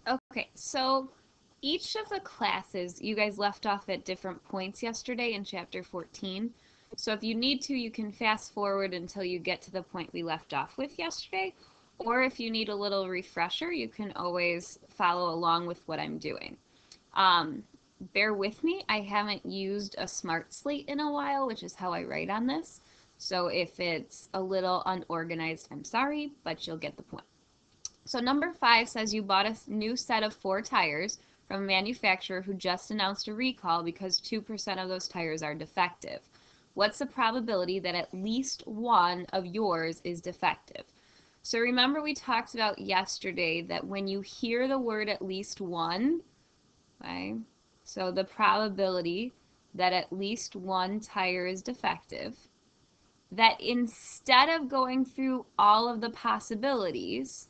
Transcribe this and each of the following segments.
Okay, so each of the classes, you guys left off at different points yesterday in chapter 14. So if you need to, you can fast forward until you get to the point we left off with yesterday. Or if you need a little refresher, you can always follow along with what I'm doing. Bear with me, I haven't used a smart slate in a while, which is how I write on this. So if it's a little unorganized, I'm sorry, but you'll get the point. So number 5 says you bought a new set of 4 tires from a manufacturer who just announced a recall because 2% of those tires are defective. What's the probability that at least one of yours is defective? So remember we talked about yesterday that when you hear the word at least one, okay, so the probability that at least one tire is defective, that instead of going through all of the possibilities,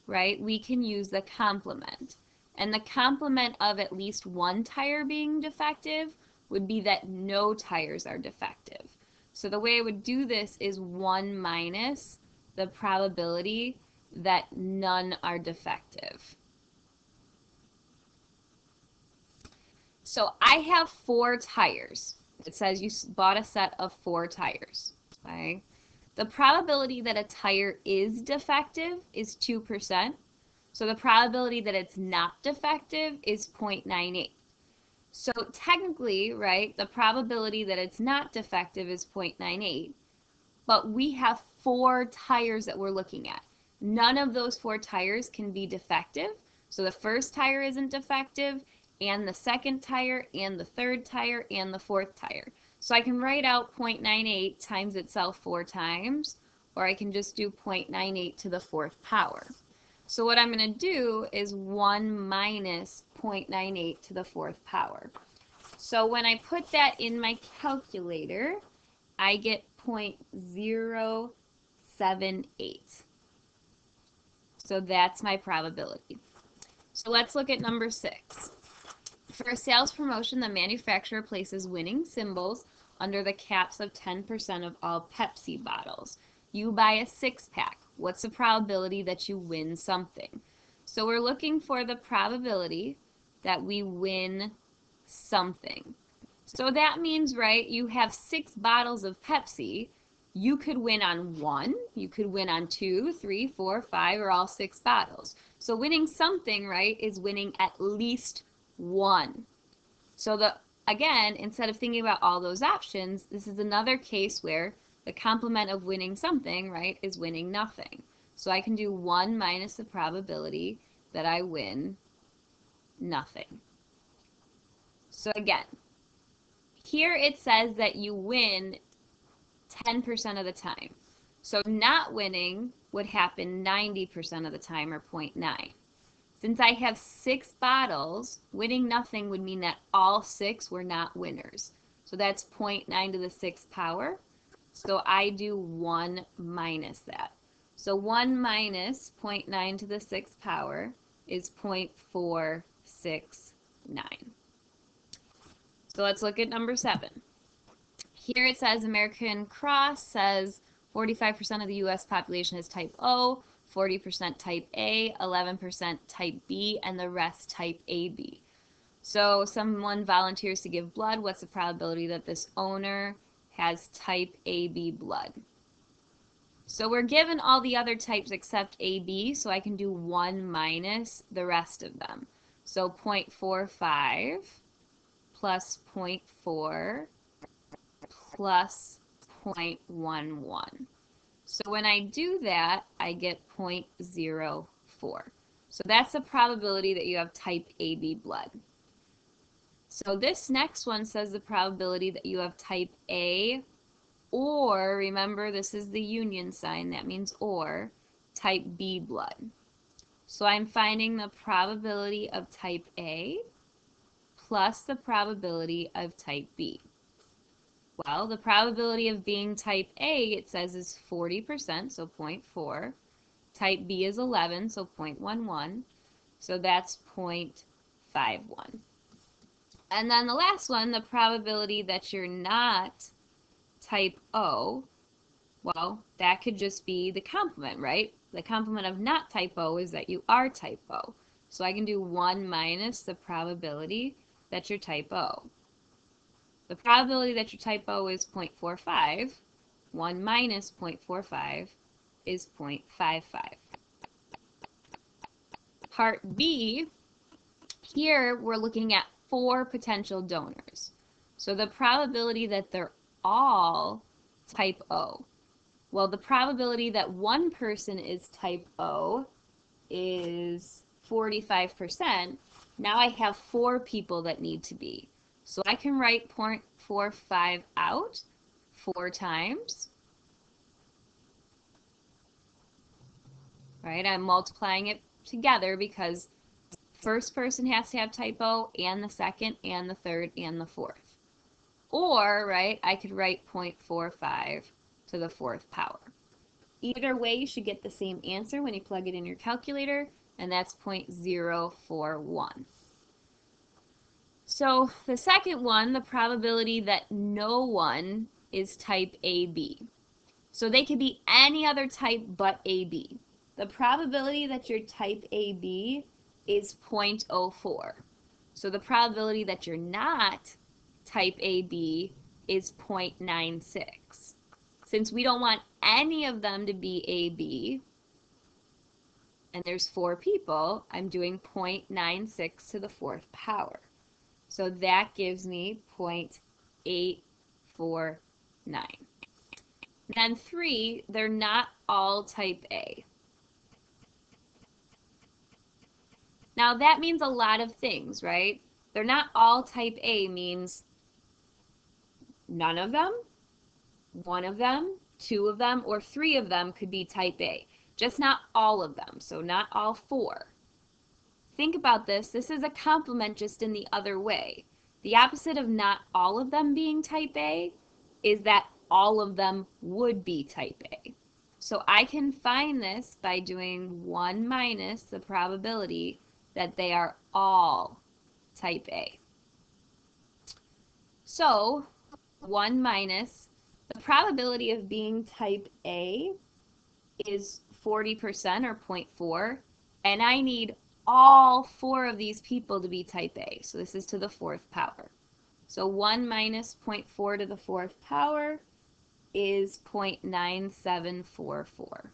right, we can use the complement. And the complement of at least one tire being defective would be that no tires are defective. So the way I would do this is 1 minus the probability that none are defective. So I have 4 tires. It says you bought a set of 4 tires. Okay? The probability that a tire is defective is 2%. So the probability that it's not defective is 0.98. So technically, right, the probability that it's not defective is 0.98. But we have 4 tires that we're looking at. None of those 4 tires can be defective. So the first tire isn't defective, and the second tire, and the third tire, and the fourth tire. So I can write out 0.98 times itself 4 times, or I can just do 0.98 to the 4th power. So what I'm going to do is 1 minus 0.98 to the 4th power. So when I put that in my calculator, I get 0.078. So that's my probability. So let's look at number 6. For a sales promotion, the manufacturer places winning symbols under the caps of 10% of all Pepsi bottles. You buy a 6-pack. What's the probability that you win something? So we're looking for the probability that we win something. So that means, right, you have 6 bottles of Pepsi. You could win on 1, you could win on 2, 3, 4, 5, or all 6 bottles. So winning something, right, is winning at least 1. So again, instead of thinking about all those options, this is another case where the complement of winning something, right, is winning nothing. So I can do 1 minus the probability that I win nothing. So again, here it says that you win 10% of the time. So not winning would happen 90% of the time, or 0.9. Since I have 6 bottles, winning nothing would mean that all 6 were not winners. So that's 0.9 to the 6th power. So I do 1 minus that. So 1 minus 0.9 to the 6th power is 0.469. So let's look at number 7. Here it says American Cross says 45% of the U.S. population is type O, 40% type A, 11% type B, and the rest type AB. So someone volunteers to give blood. What's the probability that this owner has type AB blood? So we're given all the other types except AB, so I can do 1 minus the rest of them. So 0.45 plus 0.4 plus 0.11. So when I do that, I get 0.04. So that's the probability that you have type AB blood. So this next one says the probability that you have type A, or, remember this is the union sign, that means or, type B blood. So I'm finding the probability of type A plus the probability of type B. Well, the probability of being type A, it says, is 40%, so 0.4. Type B is 11, so 0.11. So that's 0.51. And then the last one, the probability that you're not type O, well, that could just be the complement, right? The complement of not type O is that you are type O. So I can do 1 minus the probability that you're type O. The probability that you're type O is 0.45. 1 minus 0.45 is 0.55. Part B, here we're looking at 4 potential donors. So the probability that they're all type O. Well, the probability that one person is type O is 45%. Now I have 4 people that need to be. So I can write 0.45 out 4 times. Right? I'm multiplying it together because first person has to have type O, and the second, and the third, and the fourth. Or, right, I could write 0.45 to the 4th power. Either way, you should get the same answer when you plug it in your calculator, and that's 0.041. So the second one, the probability that no one is type AB. So they could be any other type but AB. The probability that you're type AB is 0.04. So the probability that you're not type AB is 0.96. Since we don't want any of them to be AB, and there's 4 people, I'm doing 0.96 to the 4th power. So that gives me 0.849. Then 3, they're not all type A. Now that means a lot of things, right? They're not all type A means none of them, 1 of them, 2 of them, or 3 of them could be type A. Just not all of them, so not all 4. Think about this. This is a complement just in the other way. The opposite of not all of them being type A is that all of them would be type A. So I can find this by doing 1 minus the probability that they are all type A. So 1 minus the probability of being type A is 40% or 0.4, and I need all 4 of these people to be type A. So this is to the 4th power. So 1 minus 0.4 to the 4th power is 0.9744.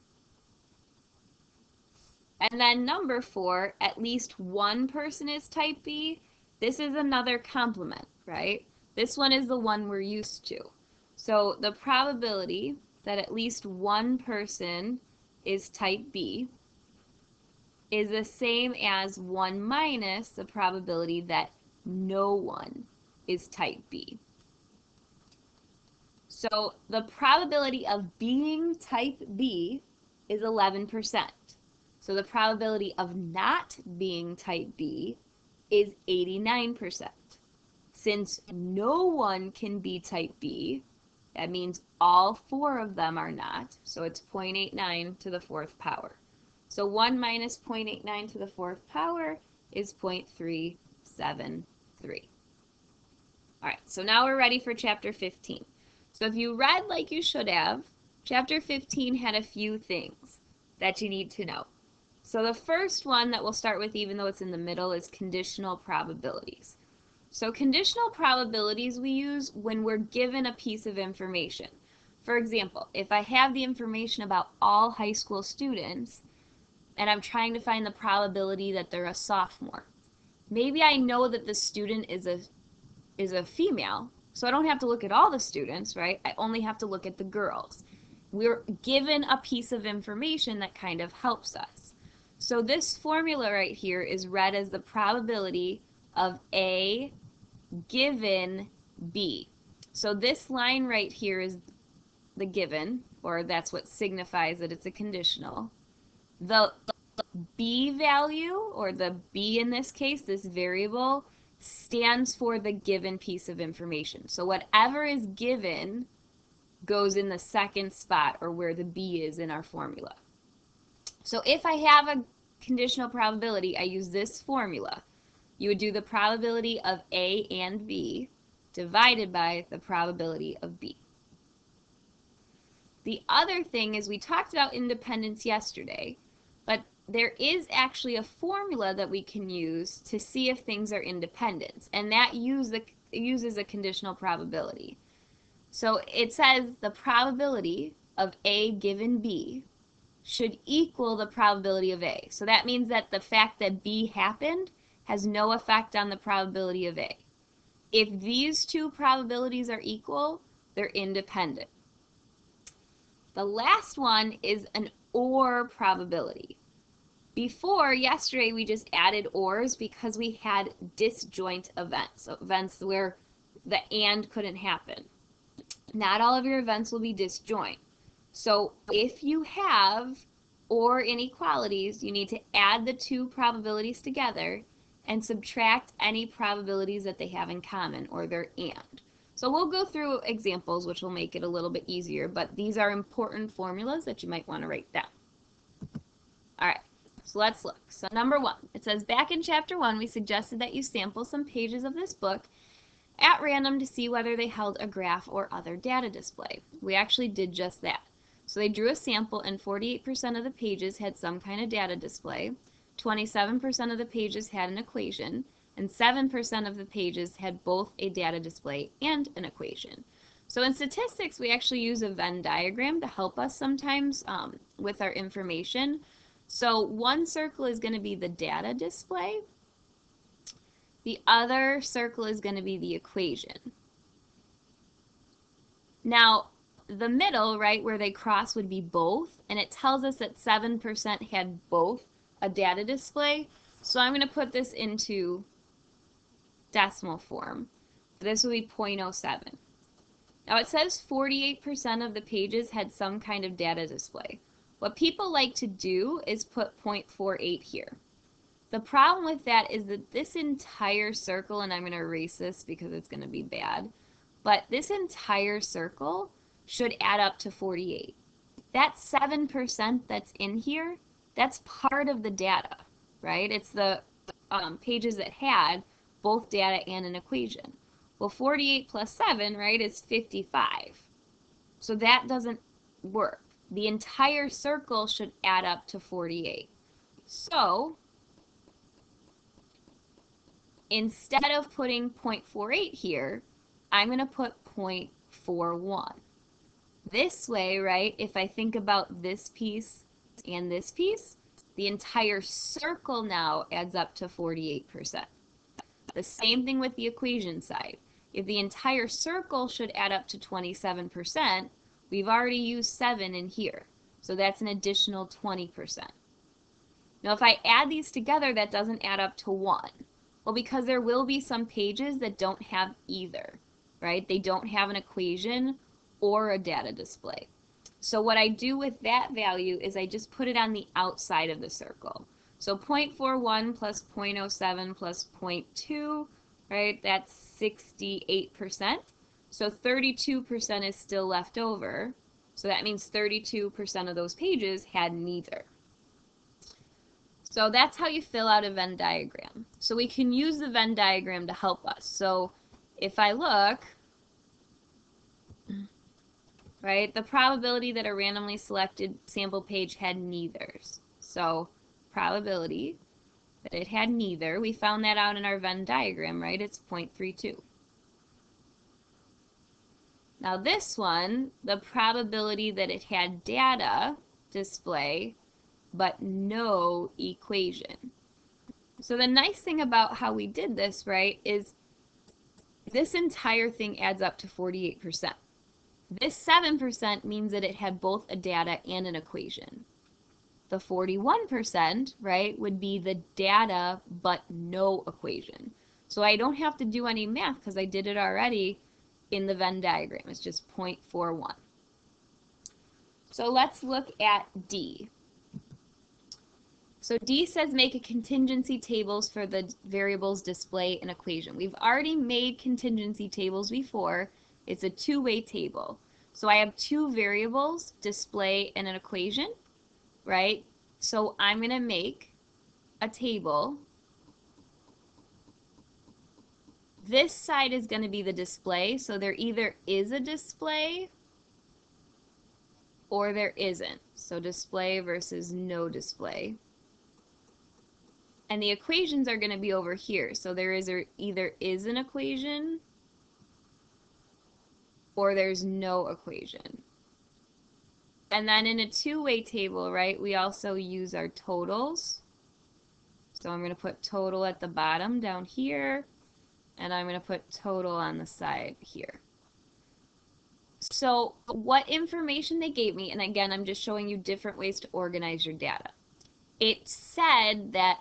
And then number 4, at least one person is type B. This is another complement, right? This one is the one we're used to. So the probability that at least one person is type B is the same as 1 minus the probability that no one is type B. So the probability of being type B is 11%. So the probability of not being type B is 89%. Since no one can be type B, that means all 4 of them are not. So it's 0.89 to the 4th power. So 1 minus 0.89 to the 4th power is 0.373. All right, so now we're ready for chapter 15. So if you read like you should have, chapter 15 had a few things that you need to know. So the first one that we'll start with, even though it's in the middle, is conditional probabilities. So conditional probabilities we use when we're given a piece of information. For example, if I have the information about all high school students, and I'm trying to find the probability that they're a sophomore. Maybe I know that the student is a female, so I don't have to look at all the students, right? I only have to look at the girls. We're given a piece of information that kind of helps us. So this formula right here is read as the probability of A given B. So this line right here is the given, or that's what signifies that it's a conditional. The B value, or the B in this case, this variable, stands for the given piece of information. So whatever is given goes in the second spot, or where the B is in our formula. So if I have a conditional probability, I use this formula. You would do the probability of A and B divided by the probability of B. The other thing is we talked about independence yesterday, but there is actually a formula that we can use to see if things are independent, and that uses a conditional probability. So it says the probability of A given B should equal the probability of A. So that means that the fact that B happened has no effect on the probability of A. If these two probabilities are equal, they're independent. The last one is an OR probability. Before, yesterday, we just added ORs because we had disjoint events, so events where the AND couldn't happen. Not all of your events will be disjoint. So if you have OR inequalities, you need to add the two probabilities together and subtract any probabilities that they have in common, or their AND. So we'll go through examples which will make it a little bit easier, but these are important formulas that you might want to write down. All right, so let's look. So number 1, it says back in chapter 1, we suggested that you sample some pages of this book at random to see whether they held a graph or other data display. We actually did just that. So they drew a sample and 48% of the pages had some kind of data display, 27% of the pages had an equation, and 7% of the pages had both a data display and an equation. So in statistics, we actually use a Venn diagram to help us sometimes with our information. So one circle is going to be the data display. The other circle is going to be the equation. Now, the middle, right, where they cross would be both, and it tells us that 7% had both a data display. So I'm going to put this into decimal form. This will be 0.07. Now it says 48% of the pages had some kind of data display. What people like to do is put 0.48 here. The problem with that is that this entire circle, and I'm going to erase this because it's going to be bad, but this entire circle should add up to 48. That 7% that's in here, that's part of the data, right? It's the pages that had both data and an equation. Well, 48 plus 7, right, is 55. So that doesn't work. The entire circle should add up to 48. So instead of putting 0.48 here, I'm going to put 0.41. This way, right, if I think about this piece and this piece, the entire circle now adds up to 48%. The same thing with the equation side. If the entire circle should add up to 27%, we've already used 7 in here. So that's an additional 20%. Now if I add these together, that doesn't add up to 1. Well, because there will be some pages that don't have either, right? They don't have an equation or a data display. So what I do with that value is I just put it on the outside of the circle. So 0.41 plus 0.07 plus 0.2, right? That's 68%. So 32% is still left over. So that means 32% of those pages had neither. So that's how you fill out a Venn diagram. So we can use the Venn diagram to help us. So if I look, right, the probability that a randomly selected sample page had neithers. So probability that it had neither, we found that out in our Venn diagram, right? It's 0.32. Now this one, the probability that it had data display but no equation. So the nice thing about how we did this, right, is this entire thing adds up to 48%. This 7% means that it had both a data and an equation. The 41%, right, would be the data but no equation. So I don't have to do any math because I did it already in the Venn diagram. It's just 0.41. So let's look at D. So D says make a contingency tables for the variables display and equation. We've already made contingency tables before. It's a two-way table. So I have two variables, display and an equation, right? So I'm going to make a table. This side is going to be the display, so there either is a display or there isn't. So display versus no display. And the equations are going to be over here. So there is either is an equation or there's no equation. And then in a two-way table, right, we also use our totals. So I'm going to put total at the bottom down here, and I'm going to put total on the side here. So what information they gave me, and again, I'm just showing you different ways to organize your data. It said that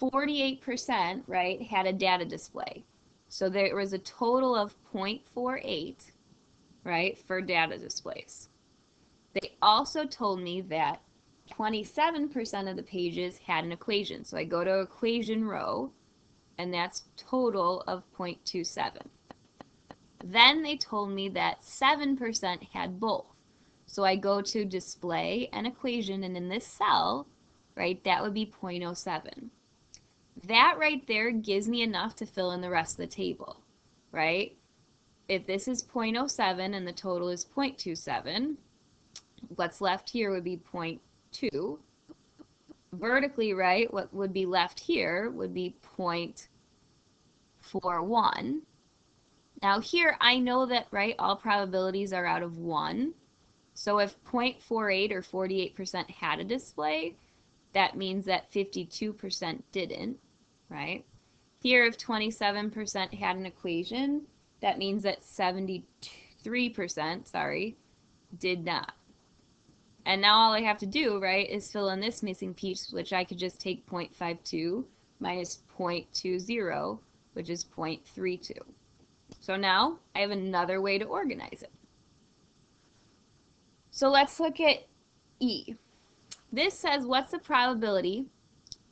48%, right, had a data display. So there was a total of 0.48, right, for data displays. They also told me that 27% of the pages had an equation. So I go to equation row, and that's total of 0.27. Then they told me that 7% had both. So I go to display and equation, and in this cell, right, that would be 0.07. That right there gives me enough to fill in the rest of the table, right? If this is 0.07 and the total is 0.27, what's left here would be 0.2. Vertically, right, what would be left here would be 0.41. Now here, I know that, right, all probabilities are out of 1. So if 0.48 or 48% had a display, that means that 52% didn't, right? Here, if 27% had an equation, that means that 73%, sorry, did not. And now all I have to do, right, is fill in this missing piece, which I could just take 0.52 minus 0.20, which is 0.32. So now I have another way to organize it. So let's look at E. This says, what's the probability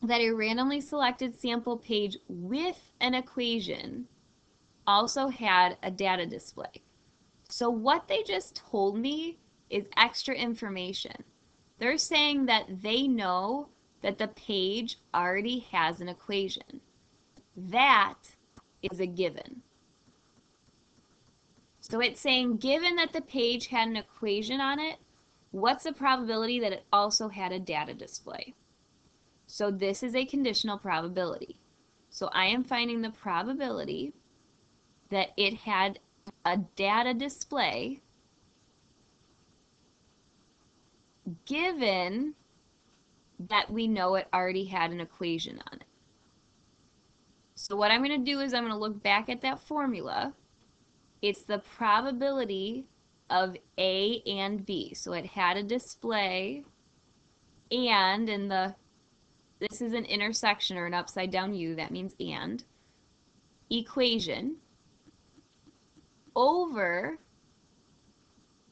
that a randomly selected sample page with an equation also had a data display? So what they just told me is extra information. They're saying that they know that the page already has an equation. That is a given. So it's saying, given that the page had an equation on it, what's the probability that it also had a data display? So this is a conditional probability. So I am finding the probability that it had a data display given that we know it already had an equation on it. So what I'm going to do is I'm going to look back at that formula. It's the probability of A and B. So it had a display, and in the, this is an intersection or an upside down U, that means and, equation over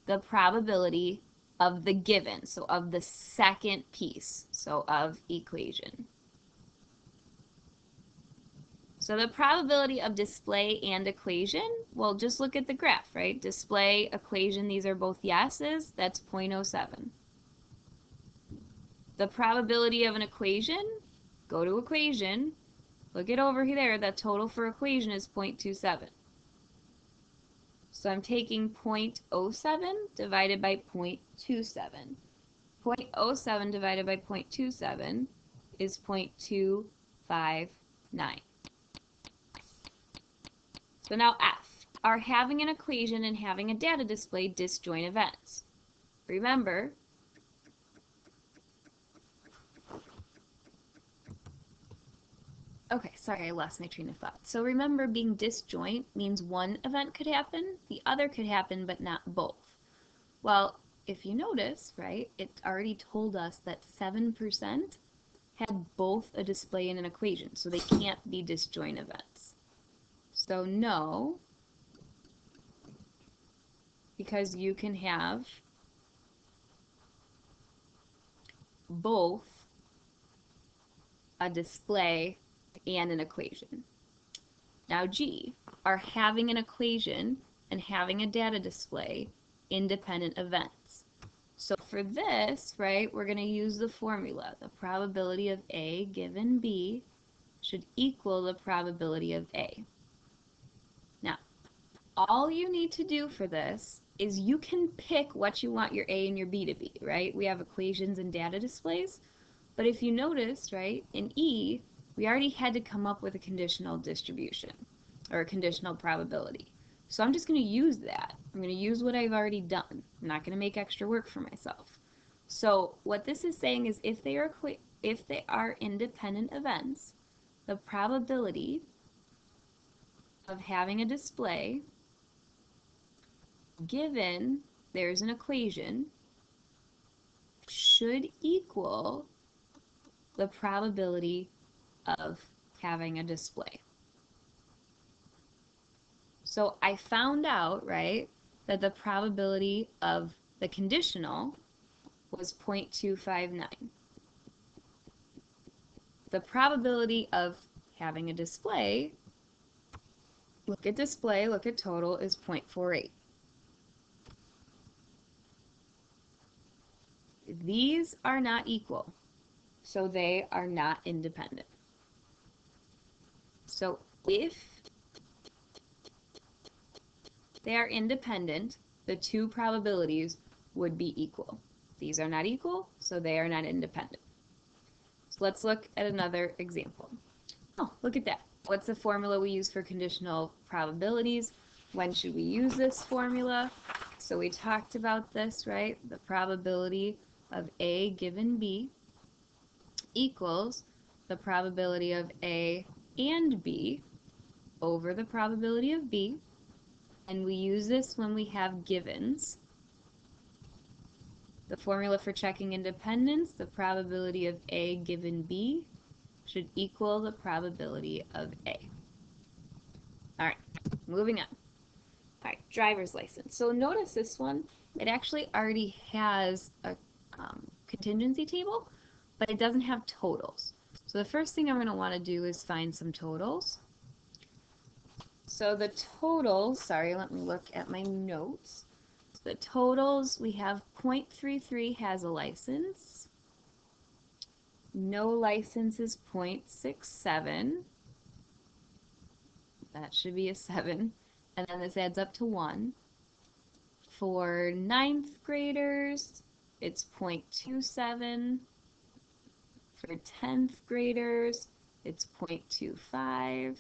the probability of the given, so of the second piece, so of equation. So the probability of display and equation, well, just look at the graph, right? Display, equation, these are both yeses, that's 0.07. The probability of an equation, go to equation, look it over there, the total for equation is 0.27. So I'm taking 0.07 divided by 0.27. 0.07 divided by 0.27 is 0.259. So now F, are having an equation and having a data display disjoint events? Remember, okay, sorry, I lost my train of thought. So remember, being disjoint means one event could happen, the other could happen, but not both. Well, if you notice, right, it already told us that 7% had both a display and an equation, so they can't be disjoint events. So no, because you can have both a display and an equation. Now G, are having an equation and having a data display independent events? So for this, right, we're going to use the formula. The probability of A given B should equal the probability of A. Now, all you need to do for this is you can pick what you want your A and your B to be, right? We have equations and data displays. But if you notice, right, in E, we already had to come up with a conditional distribution or a conditional probability. So I'm just going to use that. I'm going to use what I've already done. I'm not going to make extra work for myself. So what this is saying is if they are independent events, the probability of having a display given there's an equation should equal the probability of having a display. So I found out, right, that the probability of the conditional was 0.259. The probability of having a display, look at display, look at total, is 0.48. These are not equal, so they are not independent. So if they are independent, the two probabilities would be equal. These are not equal, so they are not independent. So let's look at another example. Oh, look at that. What's the formula we use for conditional probabilities? When should we use this formula? So we talked about this, right? The probability of A given B equals the probability of A and B over the probability of B. And we use this when we have givens. The formula for checking independence, the probability of A given B should equal the probability of A. All right, moving on. All right, driver's license. So notice this one, it actually already has a contingency table, but it doesn't have totals. So the first thing I'm going to want to do is find some totals. So the totals, sorry, let me look at my notes. The totals, we have 0.33 has a license. No license is 0.67. That should be a 7. And then this adds up to 1. For 9th graders, it's 0.27. For 10th graders, it's 0.25.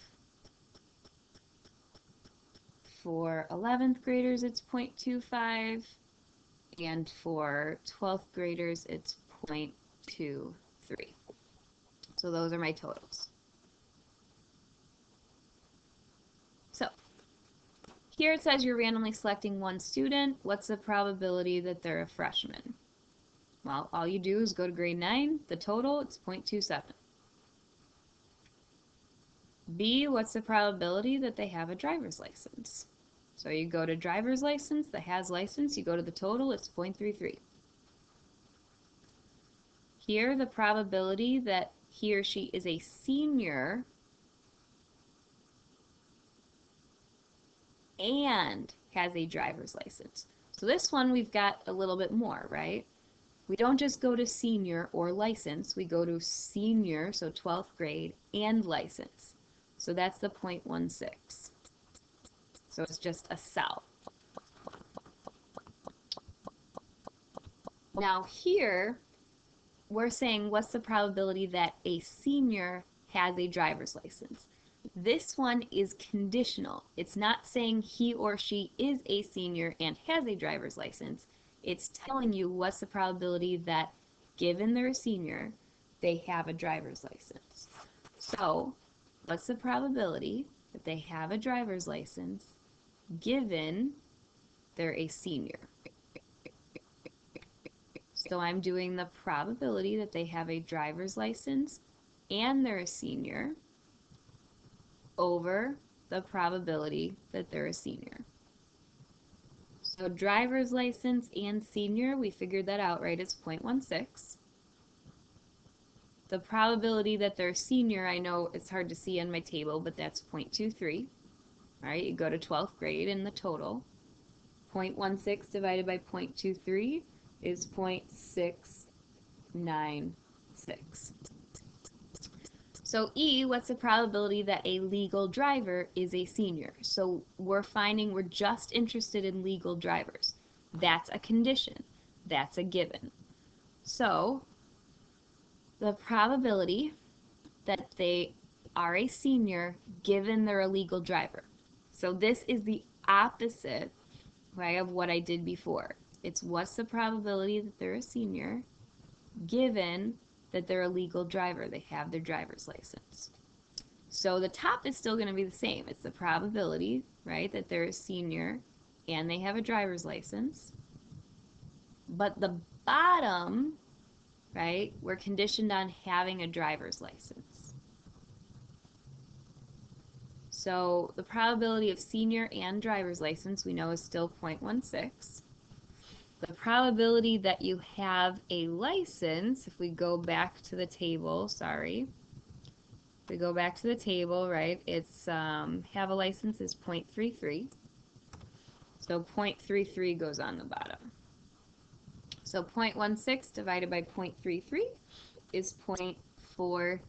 For 11th graders, it's 0.25. And for 12th graders, it's 0.23. So those are my totals. So here it says you're randomly selecting one student. What's the probability that they're a freshman? Well, all you do is go to grade 9. The total, it's 0.27. B, what's the probability that they have a driver's license? So you go to driver's license, the has license, you go to the total, it's 0.33. Here, the probability that he or she is a senior and has a driver's license. So this one we've got a little bit more, right? We don't just go to senior or license, we go to senior, so 12th grade, and license. So that's the 0.16. So it's just a cell. Now here, we're saying what's the probability that a senior has a driver's license. This one is conditional. It's not saying he or she is a senior and has a driver's license. It's telling you what's the probability that, given they're a senior, they have a driver's license. So, what's the probability that they have a driver's license given they're a senior? So I'm doing the probability that they have a driver's license and they're a senior over the probability that they're a senior. So driver's license and senior, we figured that out, right? It's 0.16. The probability that they're senior, I know it's hard to see on my table, but that's 0.23. All right, you go to 12th grade and the total. 0.16 divided by 0.23 is 0.696. So E, what's the probability that a legal driver is a senior? So we're finding we're just interested in legal drivers. That's a condition. That's a given. So the probability that they are a senior given they're a legal driver. So this is the opposite, right, of what I did before. It's what's the probability that they're a senior given that they're a legal driver, they have their driver's license. So the top is still going to be the same. It's the probability, right, that they're a senior and they have a driver's license. But the bottom, right, we're conditioned on having a driver's license. So the probability of senior and driver's license we know is still 0.16. The probability that you have a license, if we go back to the table, sorry, if we go back to the table, right, it's have a license is 0.33. So 0.33 goes on the bottom. So 0.16 divided by 0.33 is 0.485.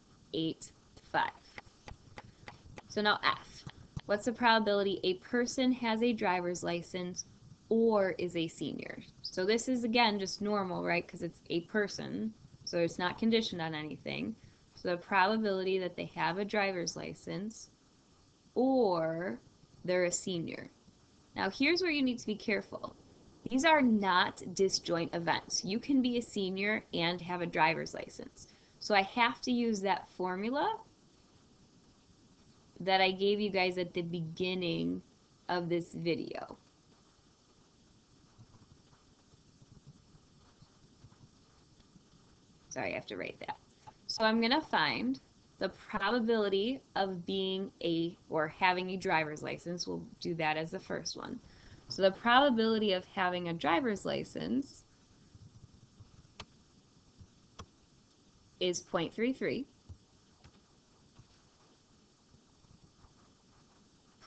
So now F. What's the probability a person has a driver's license or is a senior? So this is, again, just normal, right, because it's a person, so it's not conditioned on anything. So the probability that they have a driver's license or they're a senior. Now here's where you need to be careful. These are not disjoint events. You can be a senior and have a driver's license. So I have to use that formula that I gave you guys at the beginning of this video. Sorry, I have to write that. So I'm going to find the probability of being or having a driver's license. We'll do that as the first one. So the probability of having a driver's license is 0.33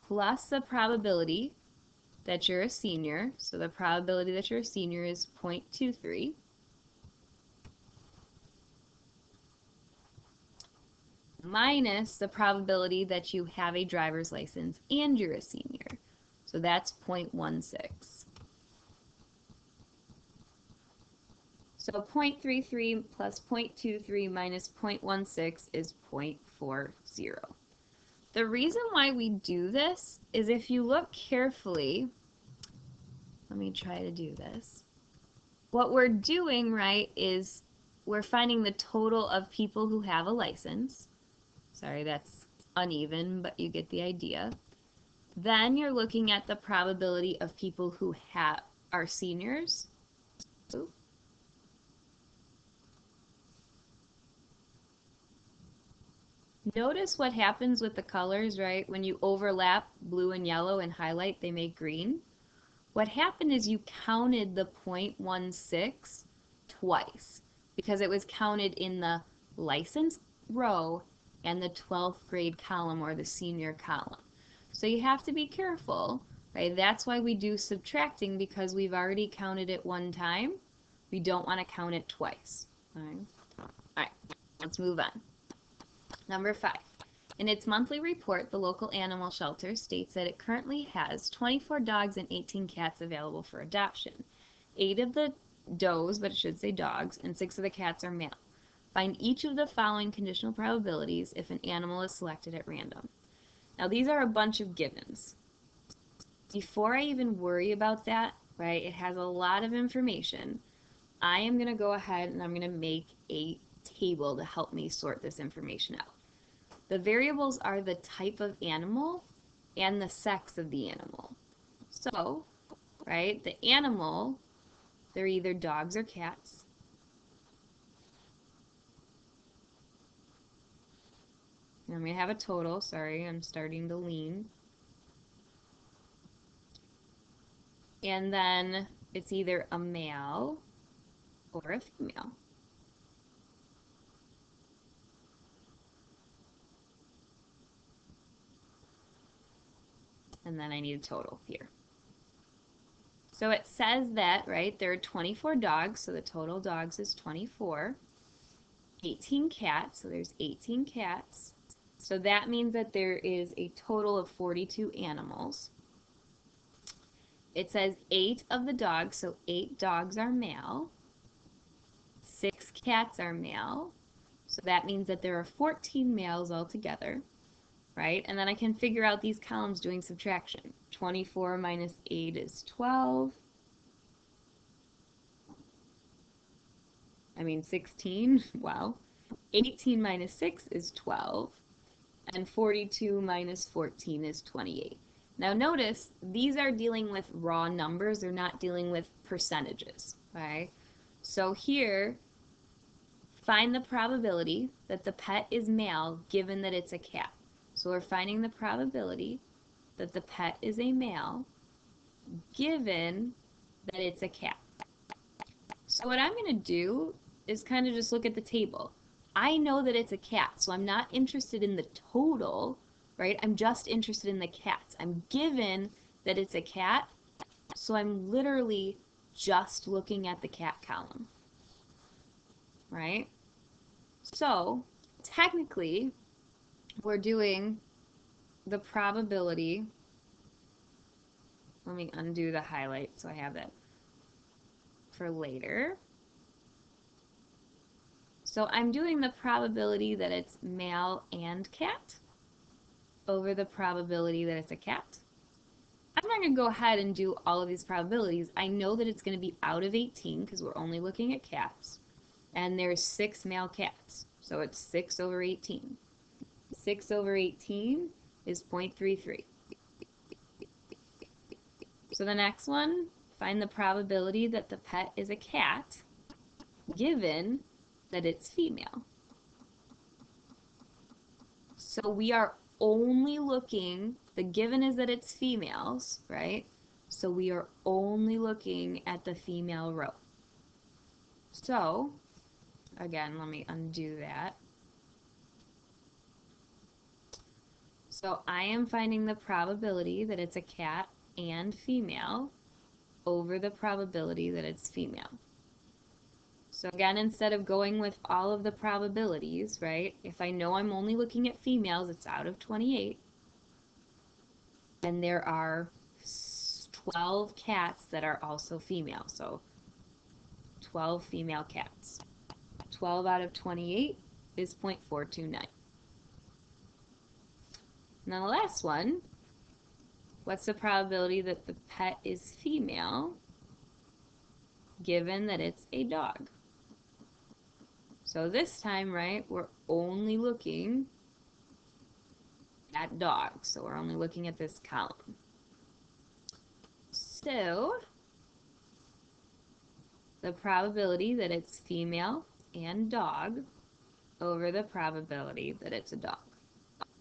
plus the probability that you're a senior. So the probability that you're a senior is 0.23. Minus the probability that you have a driver's license and you're a senior. So that's 0.16. So 0.33 plus 0.23 minus 0.16 is 0.40. The reason why we do this is if you look carefully, let me try to do this. What we're doing, right, is we're finding the total of people who have a license. Sorry, that's uneven, but you get the idea. Then you're looking at the probability of people who are seniors. Ooh. Notice what happens with the colors, right? When you overlap blue and yellow and highlight, they make green. What happened is you counted the 0.16 twice because it was counted in the license row and the 12th grade column or the senior column. So you have to be careful, right? That's why we do subtracting, because we've already counted it one time. We don't want to count it twice. All right, let's move on. Number 5. In its monthly report, the local animal shelter states that it currently has 24 dogs and 18 cats available for adoption. 8 of the does, but it should say dogs, and 6 of the cats are male. Find each of the following conditional probabilities if an animal is selected at random. Now these are a bunch of givens. Before I even worry about that, right, it has a lot of information. I am going to go ahead and I'm going to make a table to help me sort this information out. The variables are the type of animal and the sex of the animal. So, right, the animal, they're either dogs or cats. And I'm going to have a total. Sorry, I'm starting to lean. And then it's either a male or a female. And then I need a total here. So it says that, right, there are 24 dogs, so the total dogs is 24. 18 cats, so there's 18 cats. So that means that there is a total of 42 animals. It says 8 of the dogs, so 8 dogs are male. 6 cats are male. So that means that there are 14 males altogether, right? And then I can figure out these columns doing subtraction. 24 minus 8 is 12. 16, wow. 18 minus 6 is 12. And 42 minus 14 is 28. Now notice, these are dealing with raw numbers. They're not dealing with percentages, okay? So here, find the probability that the pet is male given that it's a cat. So we're finding the probability that the pet is a male given that it's a cat. So what I'm going to do is kind of just look at the table. I know that it's a cat, so I'm not interested in the total, right? I'm just interested in the cats. I'm given that it's a cat, so I'm literally just looking at the cat column, right? So technically, we're doing the probability. Let me undo the highlight so I have that for later. So I'm doing the probability that it's male and cat over the probability that it's a cat. I'm not going to go ahead and do all of these probabilities. I know that it's going to be out of 18 because we're only looking at cats. And there's 6 male cats. So it's 6 over 18. 6 over 18 is 0.33. So the next one, find the probability that the pet is a cat given that it's female. So we are only looking, the given is that it's females, right? So we are only looking at the female row. So, again, let me undo that. So I am finding the probability that it's a cat and female over the probability that it's female. So again, instead of going with all of the probabilities, right, if I know I'm only looking at females, it's out of 28. And there are 12 cats that are also female. So 12 female cats. 12 out of 28 is 0.429. Now the last one, what's the probability that the pet is female given that it's a dog? So this time, right, we're only looking at dogs. So we're only looking at this column. So the probability that it's female and dog over the probability that it's a dog.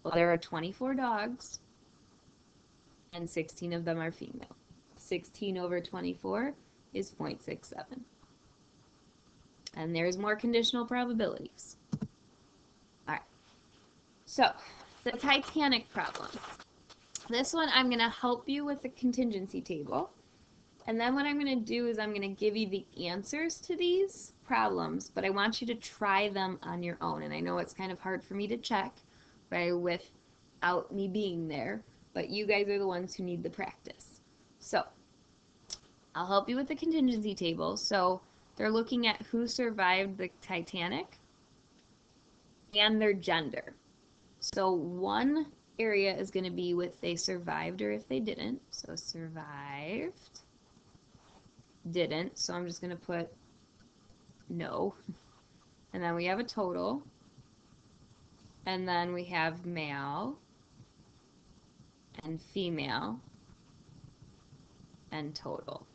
Well, there are 24 dogs and 16 of them are female. 16 over 24 is 0.67. And there's more conditional probabilities. All right. So, the Titanic problem. This one I'm going to help you with the contingency table. And then what I'm going to do is I'm going to give you the answers to these problems, but I want you to try them on your own. And I know it's kind of hard for me to check, right, without me being there, but you guys are the ones who need the practice. So, I'll help you with the contingency table. So, they're looking at who survived the Titanic and their gender. So one area is going to be with they survived or if they didn't. So survived, didn't. So I'm just going to put no. And then we have a total. And then we have male and female and total.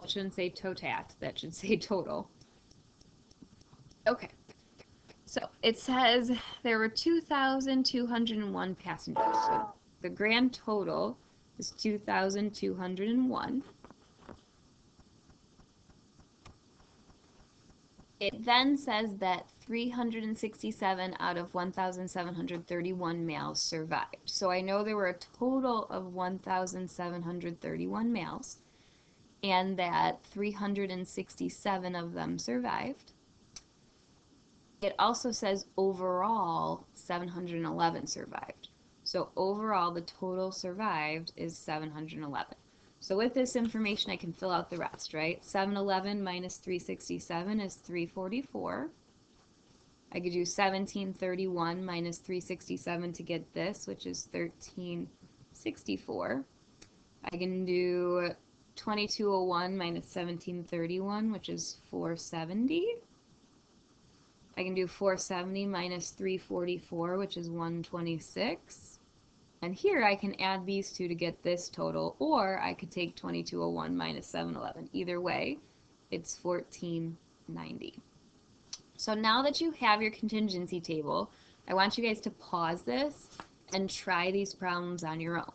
That shouldn't say totat, that should say total. Okay, so it says there were 2,201 passengers. So the grand total is 2,201. It then says that 367 out of 1,731 males survived. So I know there were a total of 1,731 males, and that 367 of them survived. It also says overall 711 survived. So overall, the total survived is 711. So with this information, I can fill out the rest, right? 711 minus 367 is 344. I could do 1731 minus 367 to get this, which is 1364. I can do 2201 minus 1731, which is 470. I can do 470 minus 344, which is 126. And here I can add these two to get this total, or I could take 2201 minus 711. Either way, it's 1490. So now that you have your contingency table, I want you guys to pause this and try these problems on your own.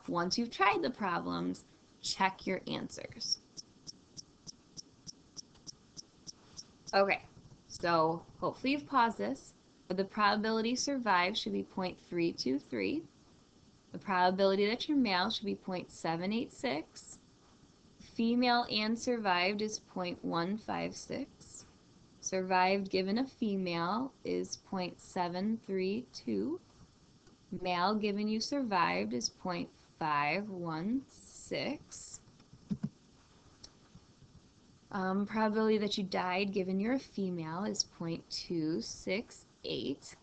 Once you've tried the problems, check your answers. Okay, so hopefully you've paused this. But the probability survive should be 0.323. The probability that you're male should be 0.786. Female and survived is 0.156. Survived given a female is 0.732. Male given you survived is 0.516. Probability that you died given you're a female is 0.268.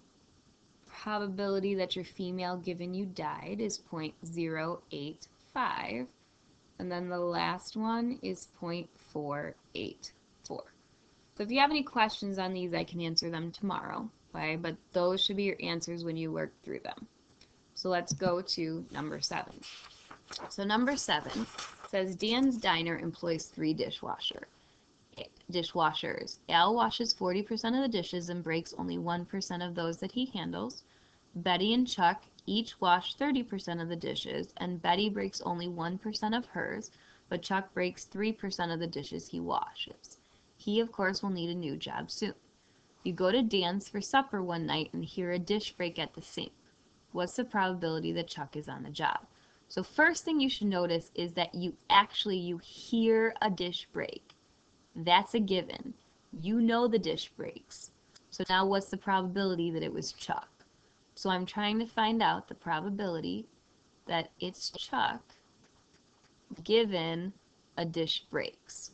Probability that you're female given you died is 0.085. And then the last one is 0.484. So if you have any questions on these, I can answer them tomorrow, okay? But those should be your answers when you work through them. So let's go to number 7. So number 7 says Dan's Diner employs 3 dishwashers. Al washes 40% of the dishes and breaks only 1% of those that he handles. Betty and Chuck each wash 30% of the dishes, and Betty breaks only 1% of hers, but Chuck breaks 3% of the dishes he washes. He, of course, will need a new job soon. You go to Dan's for supper one night and hear a dish break at the sink. What's the probability that Chuck is on the job? So first thing you should notice is that you hear a dish break. That's a given. You know the dish breaks. So now what's the probability that it was Chuck? So I'm trying to find out the probability that it's Chuck given a dish breaks.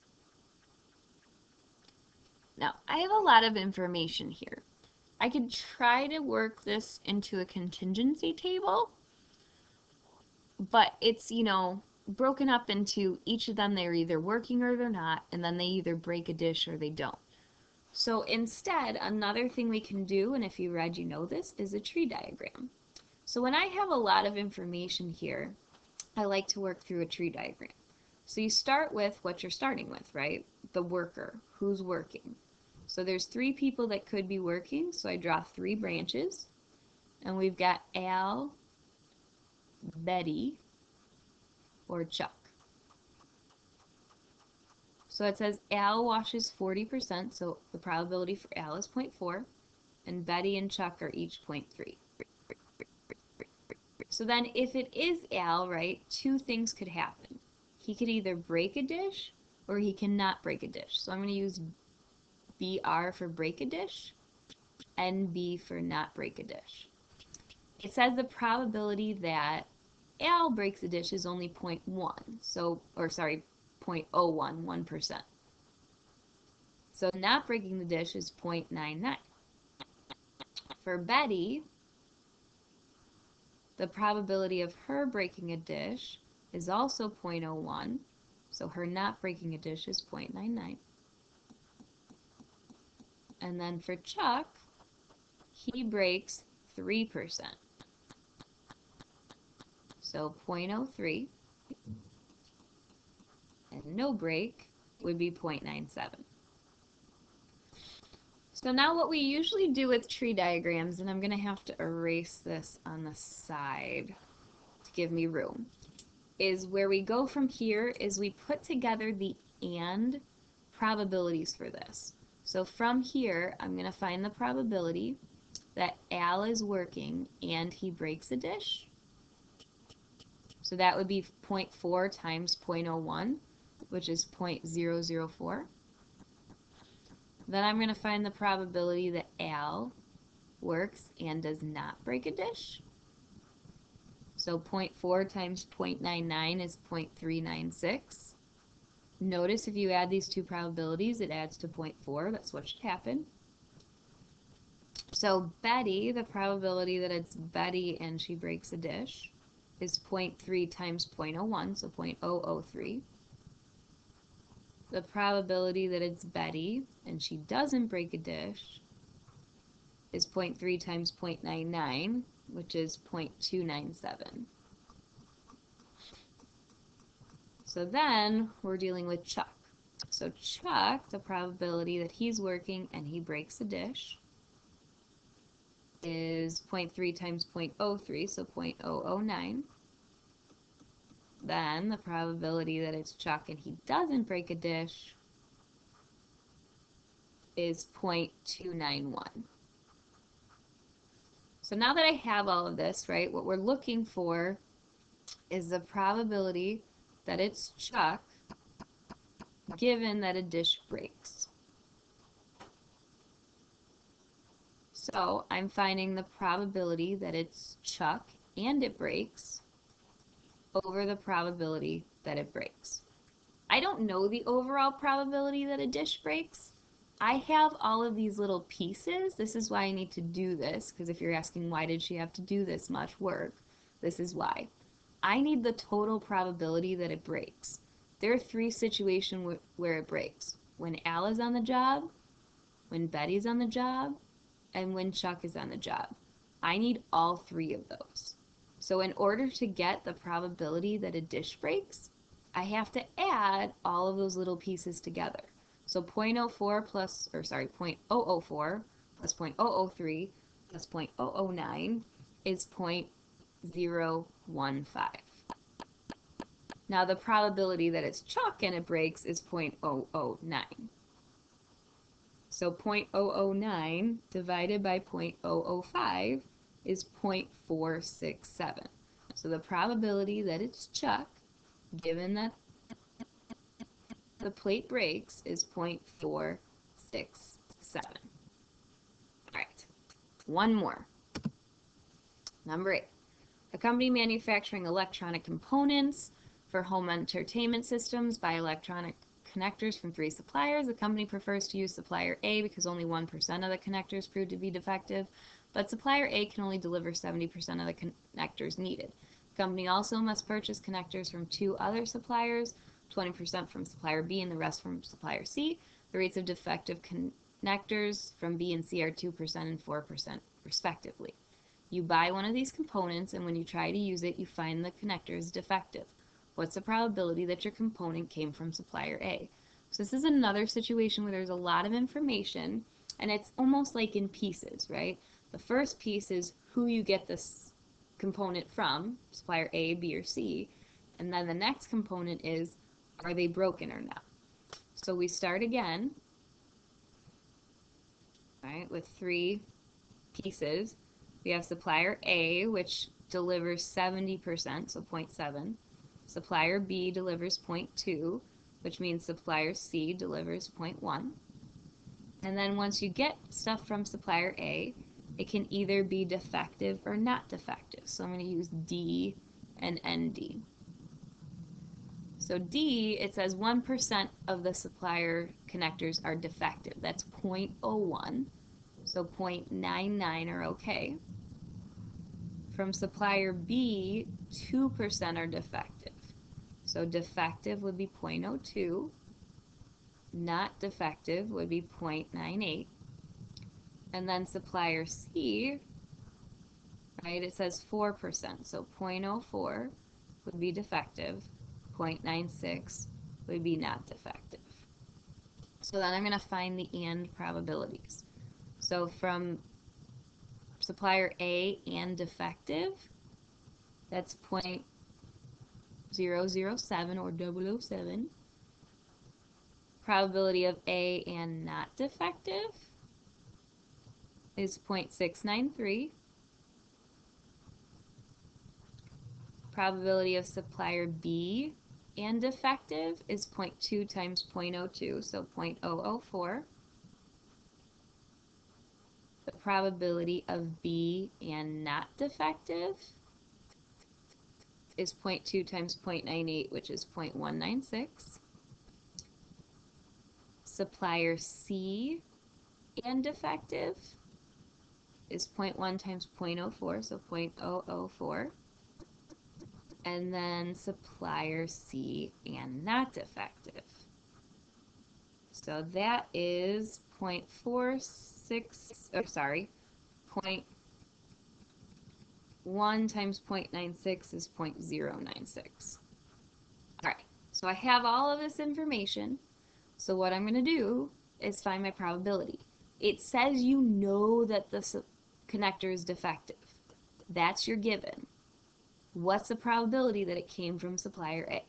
Now, I have a lot of information here. I could try to work this into a contingency table, but it's, broken up into each of them. They're either working or they're not, and then they either break a dish or they don't. So instead, another thing we can do, and if you read, you know this, is a tree diagram. So when I have a lot of information here, I like to work through a tree diagram. So you start with what you're starting with, right? The worker, who's working. So there's 3 people that could be working, so I draw 3 branches. And we've got Al, Betty, or Chuck. So it says Al washes 40%, so the probability for Al is 0.4, and Betty and Chuck are each 0.3. So then if it is Al, right, 2 things could happen. He could either break a dish or he cannot break a dish. So I'm going to use BR for break a dish, NB for not break a dish. It says the probability that Al breaks a dish is only 0.01, 1%. So not breaking the dish is 0.99. For Betty, the probability of her breaking a dish is also 0.01, so her not breaking a dish is 0.99. And then for Chuck, he breaks 3%. So 0.03. And no break would be 0.97. So now what we usually do with tree diagrams, and I'm going to have to erase this on the side to give me room, is where we go from here is we put together the and probabilities for this. So from here, I'm going to find the probability that Al is working and he breaks a dish. So that would be 0.4 times 0.01, which is 0.004. Then I'm going to find the probability that Al works and does not break a dish. So 0.4 times 0.99 is 0.396. Notice if you add these two probabilities, it adds to 0.4. That's what should happen. So Betty, the probability that it's Betty and she breaks a dish is 0.3 times 0.01, so 0.003. The probability that it's Betty and she doesn't break a dish is 0.3 times 0.99, which is 0.297. So then we're dealing with Chuck. So Chuck, the probability that he's working and he breaks a dish is 0.3 times 0.03, so 0.009. Then the probability that it's Chuck and he doesn't break a dish is 0.291. So now that I have all of this, right, what we're looking for is the probability that it's Chuck given that a dish breaks. So I'm finding the probability that it's Chuck and it breaks over the probability that it breaks. I don't know the overall probability that a dish breaks. I have all of these little pieces. This is why I need to do this, because if you're asking why did she have to do this much work, this is why. I need the total probability that it breaks. There are three situations where it breaks. When Al is on the job, when Betty's on the job, and when Chuck is on the job. I need all three of those. So in order to get the probability that a dish breaks, I have to add all of those little pieces together. So 0.04 plus, or sorry, 0.004 plus 0.003 plus 0.009 is 0.015. Now the probability that it's Chuck and it breaks is 0.009. So 0.009 divided by 0.005 is 0.467. So the probability that it's Chuck, given that the plate breaks, is 0.467. All right, one more. Number 8. A company manufacturing electronic components for home entertainment systems buy electronic connectors from 3 suppliers. The company prefers to use supplier A because only 1% of the connectors proved to be defective, but supplier A can only deliver 70% of the connectors needed. The company also must purchase connectors from 2 other suppliers, 20% from supplier B and the rest from supplier C. The rates of defective connectors from B and C are 2% and 4% respectively. You buy one of these components, and when you try to use it, you find the connector is defective. What's the probability that your component came from supplier A? So this is another situation where there's a lot of information, and it's almost like in pieces, right? The first piece is who you get this component from, supplier A, B, or C, and then the next component is, are they broken or not? So we start again, right, with 3 pieces. We have supplier A, which delivers 70%, so 0.7. Supplier B delivers 0.2, which means supplier C delivers 0.1. And then once you get stuff from supplier A, it can either be defective or not defective. So I'm going to use D and ND. So D, it says 1% of the supplier connectors are defective. That's 0.01. So 0.99 are okay. From supplier B, 2% are defective. So defective would be 0.02. Not defective would be 0.98. And then supplier C, right, it says 4%. So 0.04 would be defective. 0.96 would be not defective. So then I'm going to find the AND probabilities. So from supplier A and defective, that's 0.007 or 007. Probability of A and not defective is 0.693. Probability of supplier B and defective is 0.2 times 0.02, so 0.004. The probability of B and not defective is 0.2 times 0.98, which is 0.196. Supplier C and defective is 0.1 times 0.04, so 0.004. And then supplier C and not defective. So that is 0.46, or sorry, 0.1 times 0.96 is 0.096. All right, so I have all of this information. So what I'm going to do is find my probability. It says you know that the connector is defective. That's your given. What's the probability that it came from supplier A?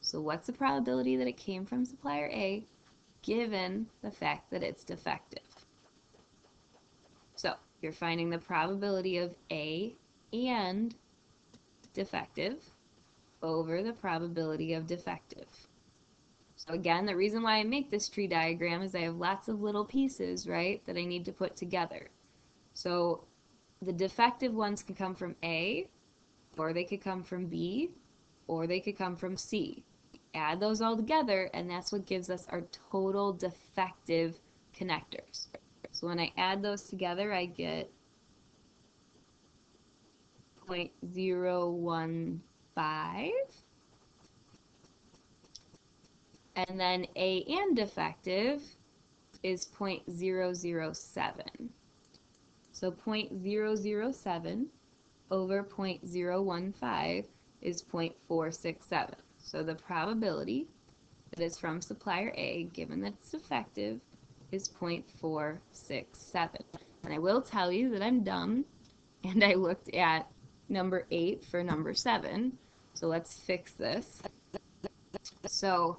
So what's the probability that it came from supplier A given the fact that it's defective? So you're finding the probability of A and defective over the probability of defective. So again, the reason why I make this tree diagram is I have lots of little pieces, right, that I need to put together. So the defective ones can come from A, or they could come from B, or they could come from C. Add those all together, and that's what gives us our total defective connectors. So when I add those together, I get 0.015. And then A and defective is 0.007. So 0.007 over 0.015 is 0.467. So the probability that is from supplier A, given that it's defective, is 0.467. And I will tell you that I'm dumb, and I looked at number 8 for number 7. So let's fix this. So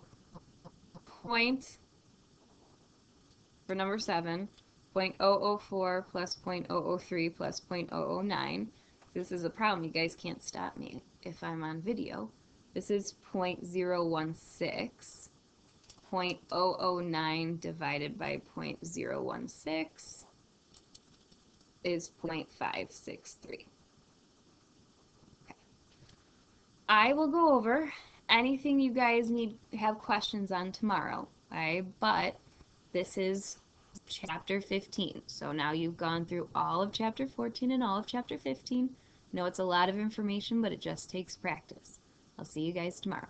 for number 7, 0.004 plus 0.003 plus 0.009. This is a problem. You guys can't stop me if I'm on video. This is 0.016. 0.009 divided by 0.016 is 0.563. Okay. I will go over anything you guys have questions on tomorrow. Okay? But this is chapter 15. So now you've gone through all of chapter 14 and all of chapter 15. I know it's a lot of information, but it just takes practice. I'll see you guys tomorrow.